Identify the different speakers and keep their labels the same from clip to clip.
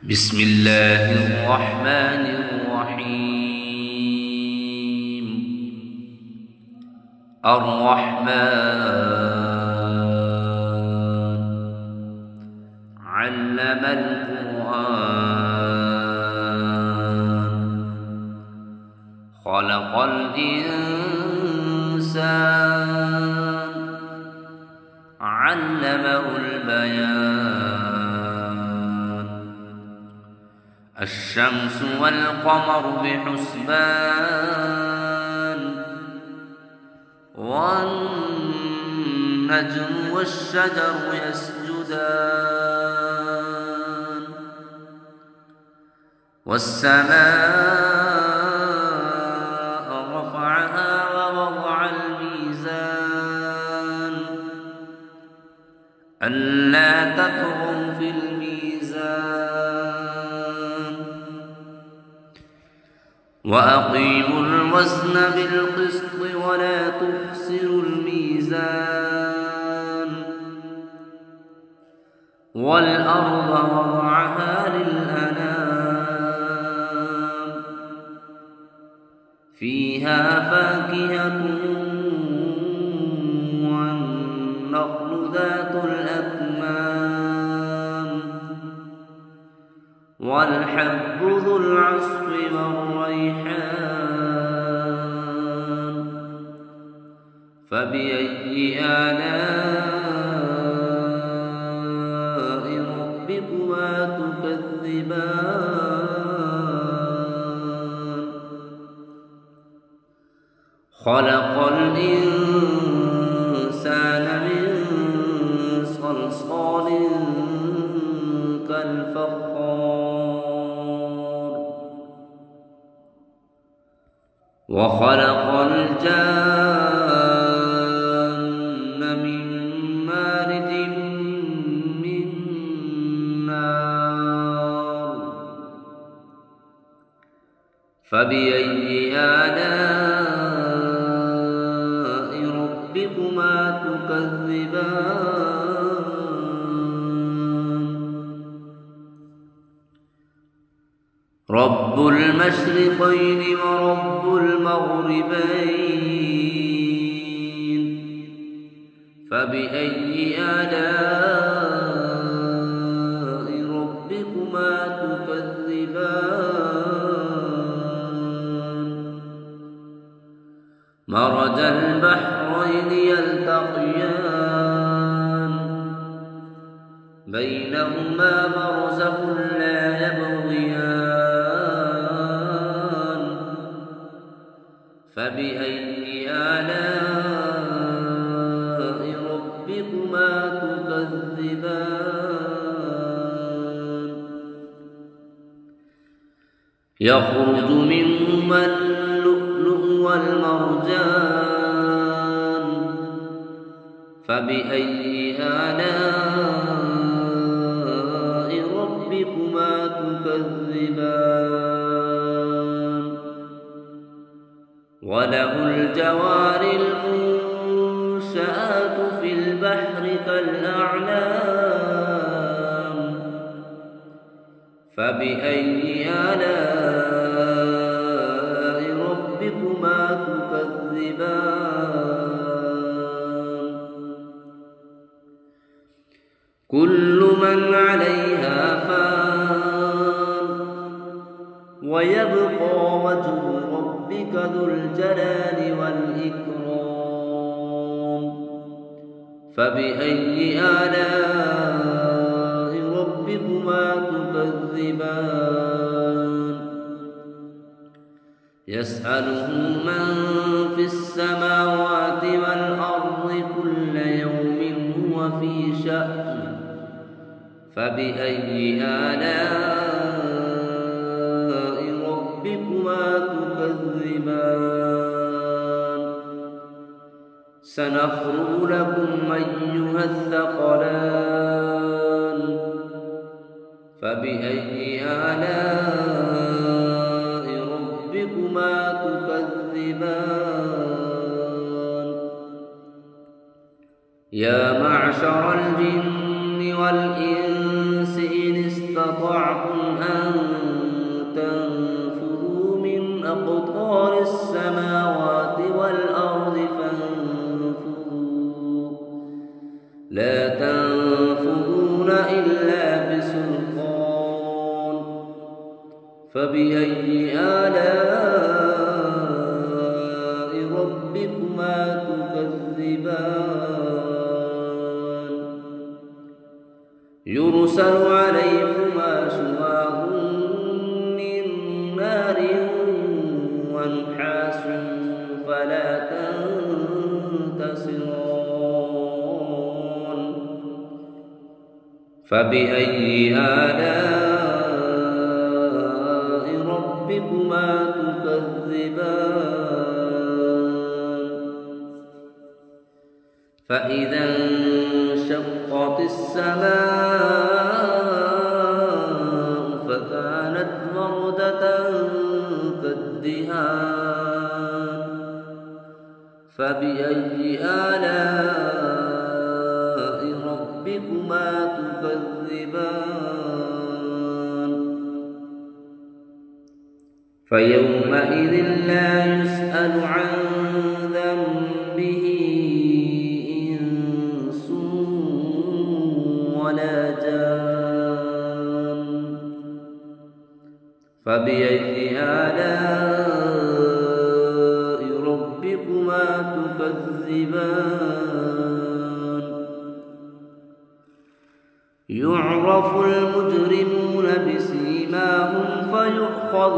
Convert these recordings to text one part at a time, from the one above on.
Speaker 1: بسم الله الرحمن الرحيم. الرحمن علم القرآن خلق الإنسان علمه البيان. الشمس والقمر بحسبان والنجم والشجر يسجدان والسماء رفعها ووضع الميزان ألا تطغوا في الميزان وأقيموا الوزن بالقسط ولا تخسروا الميزان والأرض وضعها للأنام فيها فاكهة والنخل ذات الأكمام والحب ذو العصف والريحان فبأي آلاء ربكما تكذبان. خلق الإنسان من صلصال كالفخار وخلق الجان من مارد من نار فبأي آلاء ربكما تكذبان. رب المشرقين ورب المغربين فبأي آلاء ربكما تكذبان. مرج البحرين يلتقيان بينهما برزخ لا يبغيان فبأي آلاء ربكما تكذبان. يخرج منهما اللؤلؤ والمرجان فبأي آلاء ربكما تكذبان. وله الجوار المنشآت في البحر كالأعلام فبأي آلاء ربكما تكذبان. كل من عليها فان ويبقى وجه ربك ذو الجلال والإكرام فبأي آلاء ربكما تكذبان. يسأله من في السماوات والأرض كل يوم هو في شأن فبأي آلاء ربكما تكذبان. سنفرغ لكم أيها الثقلان فبأي آلاء ربكما تكذبان. يا معشر الجن والإنس إن استطعتم فبأي آلاء ربكما تكذبان يرسل عليكما شواظ من نار ونحاس فلا تنتصران فبأي آلاء ربكما تكذبان فإذا انشقت السماء فكانت وردة كالدهان فبأي آلاء ربكما تكذبان فيومئذ لا يسأل عن ذنبه إنس ولا جان فبأي آلاء ربكما تكذبان يعرف المجرمون بسيماهم فيؤخذ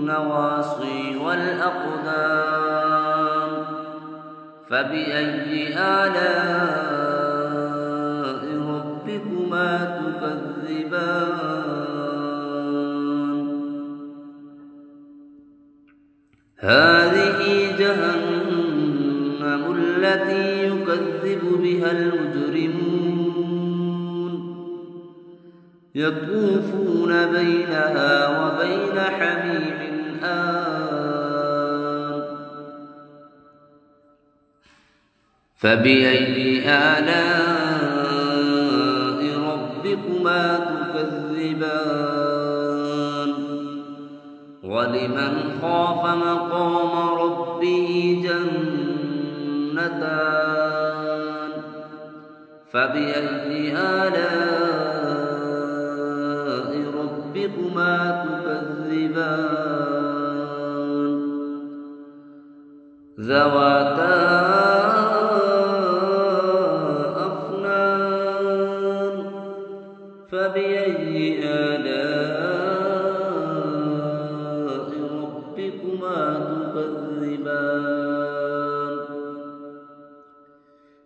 Speaker 1: بالنواصي والأقدام فبأي آلاء ربكما تكذبان هذه جهنم التي يكذب بها المجرمون يطوفون بينها وبين حميم آن فبأي آلاء ربكما تكذبان ولمن خاف مقام ربه جنتان فبأي آلاء ربكما تكذبان ذواتا أفنان فبأي آلاء ربكما تكذبان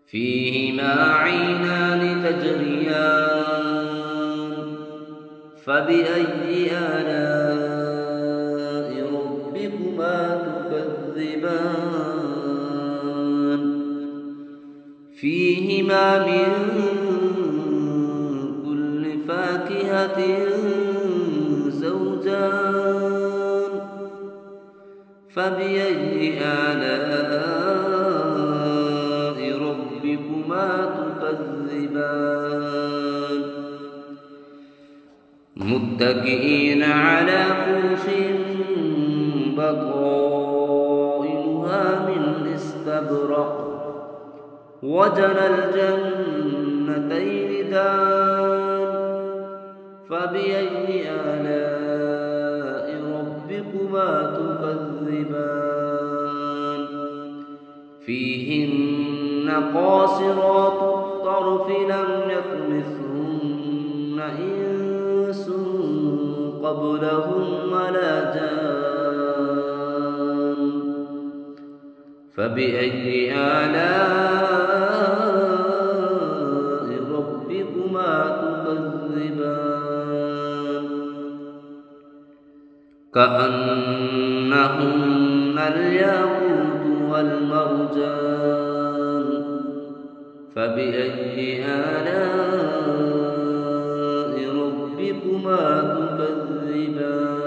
Speaker 1: فيهما عينان تجريان فبأي آلاء ربكما تكذبان فيهما من كل فاكهة زوجان فبأي آلاء ربكما تكذبان متكئين على فرش بطائنها من استبرق وجنى الجنتين دان فبأي آلاء ربكما تكذبان فيهن قاصرات الطرف لم يطمثهن إنس قبلهم ولا جان فبأي آلاء ربكما تكذبان كأنهن الياقوت والمرجان فبأي آلاء ربكما تكذبان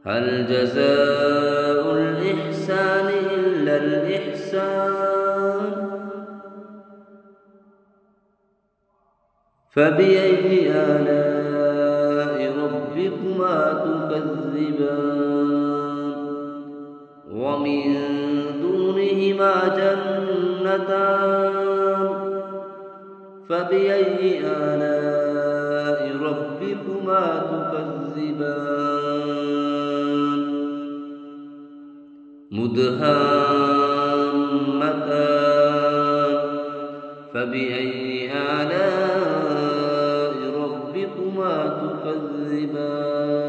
Speaker 1: هل جزاء الإحسان إلا الإحسان فبأي آلاء ربكما تكذبان ومن دونهما جنتان فبأي آلاء ربكما تكذبان مدهامتان فبأي آلاء ربكما تكذبان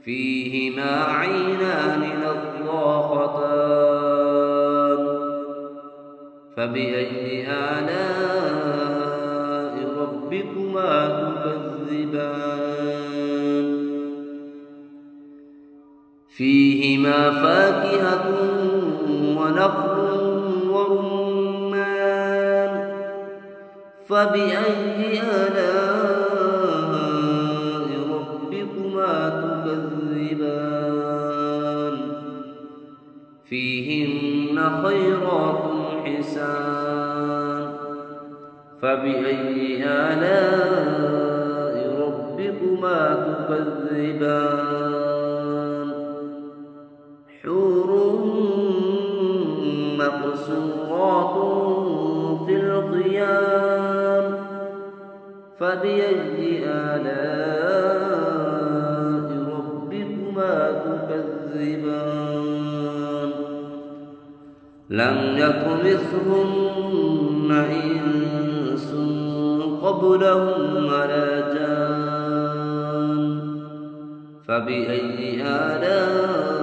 Speaker 1: فيهما عينان نضاختان فبأي آلاء ربكما تكذبان فيهما فاكهة ونخل ورمان فبأي آلاء ربكما تكذبان فيهن خيرات حسان فبأي آلاء ربكما تكذبان حور مقصورات في الخيام فبأي آلاء ربكما تكذبان لم يطمثهن إنس قبلهم ولا جان فبأي آلاء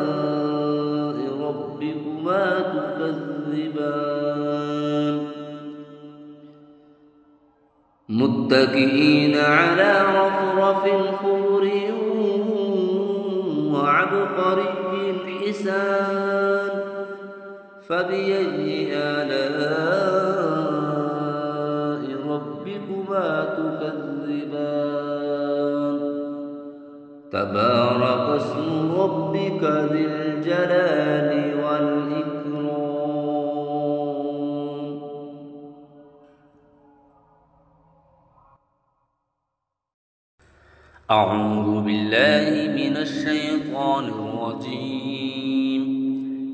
Speaker 1: ربكما تكذبان متكئين على رفرف خضر وعبقري حسان فبأي آلاء ربكما تكذبان تبارك اسم ربك ذي الجلال والإكرام أعوذ بالله من الشيطان الرجيم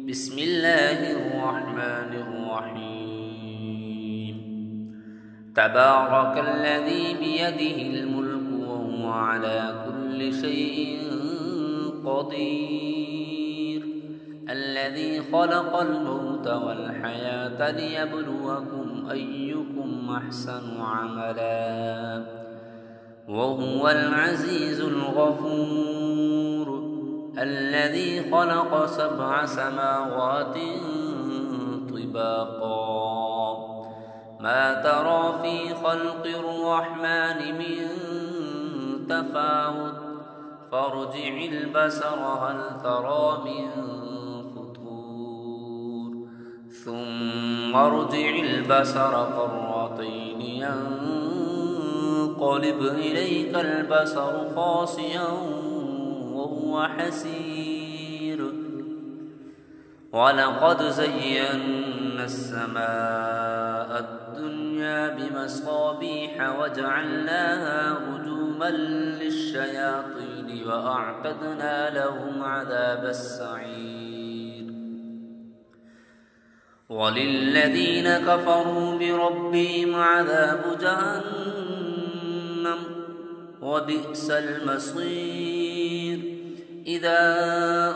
Speaker 1: بسم الله الرحمن الرحيم تبارك الذي بيده الملك وهو على كل شيء قدير الذي خلق الموت والحياة ليبلوكم أيكم أحسن عملا وهو العزيز الغفور الذي خلق 7 سماوات طباقا ما ترى في خلق الرحمن من تفاوت فارجع البصر هل ترى من فطور ثم ارجع البصر كرتين ينقلب إليك البصر خاسئا وهو حسير ولقد زينا السماء الدنيا بمصابيح وجعلناها رجوما للشياطين وأعتدنا لهم عذاب السعير وللذين كفروا بربهم عذاب جهنم وبئس المصير إذا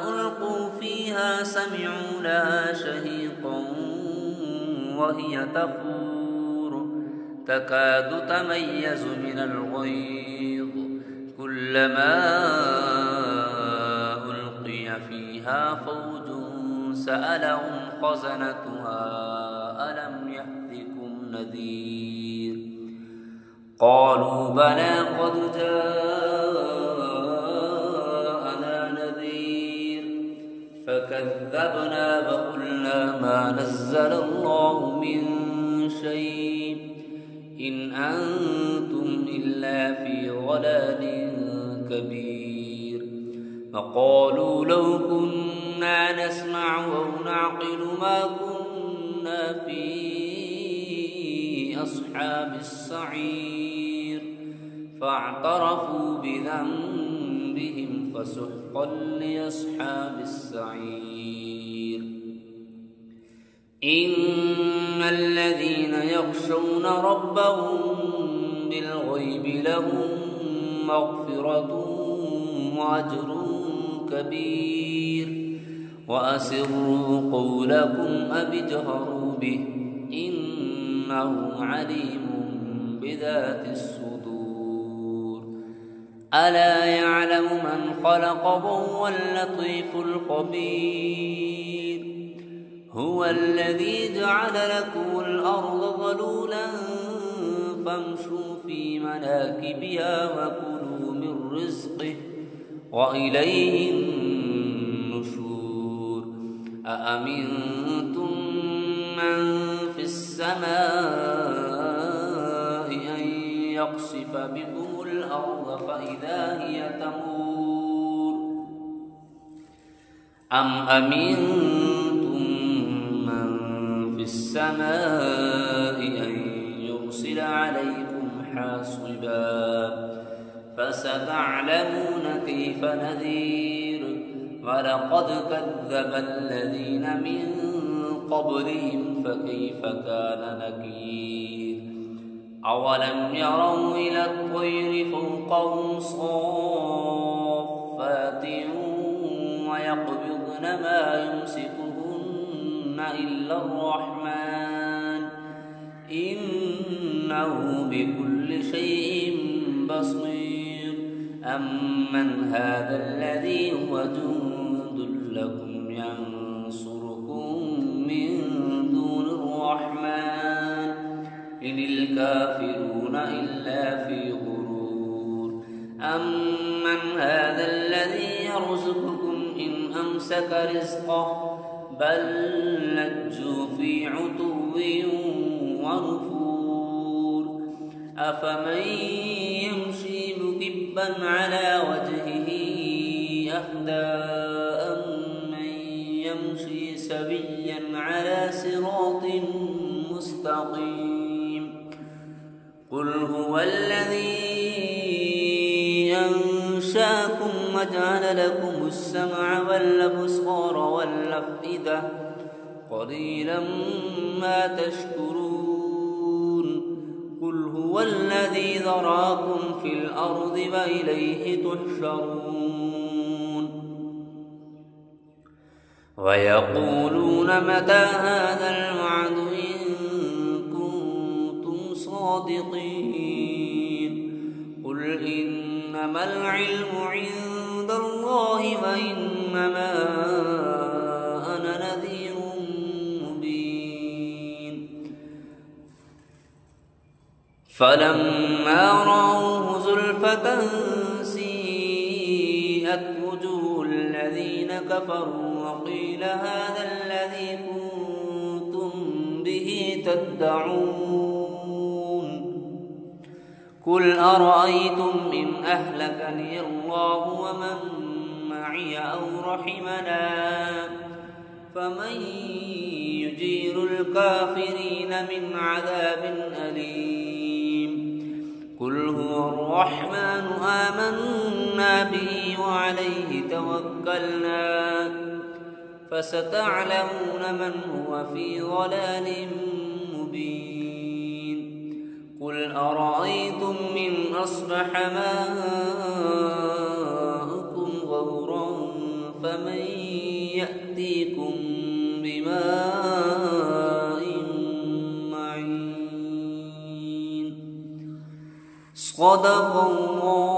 Speaker 1: ألقوا فيها سمعوا لها شهيقا وهي تفور تكاد تميز من الغيظ كلما ألقي فيها فوج سألهم خزنتها ألم يأتكم نذير قالوا بلى قد جاءنا نذير فكذبنا وقلنا ما نزل الله من شيء إن أنتم إلا في ضلال كبير وقالوا لو كنا نسمع أو نعقل ما كنا في أصحاب السعير فاعترفوا بذنبهم فسحقا لأصحاب السعير إن الذين يخشون ربهم بالغيب لهم مغفرة وأجر كبير وأسروا قولكم أو اجهروا به إنه عليم بذات الصدور ألا يعلم من خلق وهو اللطيف الخبير هو الذي جعل لكم الأرض ذلولا فامشوا في مناكبها وكلوا من رزقه وإليه النشور أأمنتم من في السماء أن يخسف بكم الأرض فإذا هي تمور أم أمنتم من في السماء أن يرسل عليكم حاصبا فستعلمون كيف نذير ولقد كذب الذين من قبلهم فكيف كان نكير أولم يروا إلى الطير فوقهم صافات ويقبضن ما يمسكهن إلا الرحمن إنه بكل شيء بصير أمن هذا الذي هو جند لكم ينصركم من دون الرحمن إن الكافرون إلا في غرور أمن هذا الذي يرزقكم إن أمسك رزقه بل لجوا في عتو ونفور أفمن يمشي مكبا على وجهه أهدى أمن يمشي سويا على صراط مستقيم قل هو الذي أنشاكم وجعل لكم السمع والأبصار والأفئدة قليلا ما تشكرون قل هو الذي ذراكم في الأرض وإليه تحشرون ويقولون متى هذا الوعد إن كنتم صادقين قل إنما العلم عند الله وإنما أنا نذير مبين فلما رأوه زلفة سيئت وجوه الذين كفروا وقيل هذا الذي كنتم به تدعون قل أرأيتم إن أهلكني الله ومن معي أو رحمنا فمن يجير الكافرين من عذاب أليم قل هو الرحمن آمنا به وعليه توكلنا فستعلمون من هو في ضلال مبين قل أرأيتم إن أصبح ماؤكم غورا فمن يأتيكم بماء معين صدق الله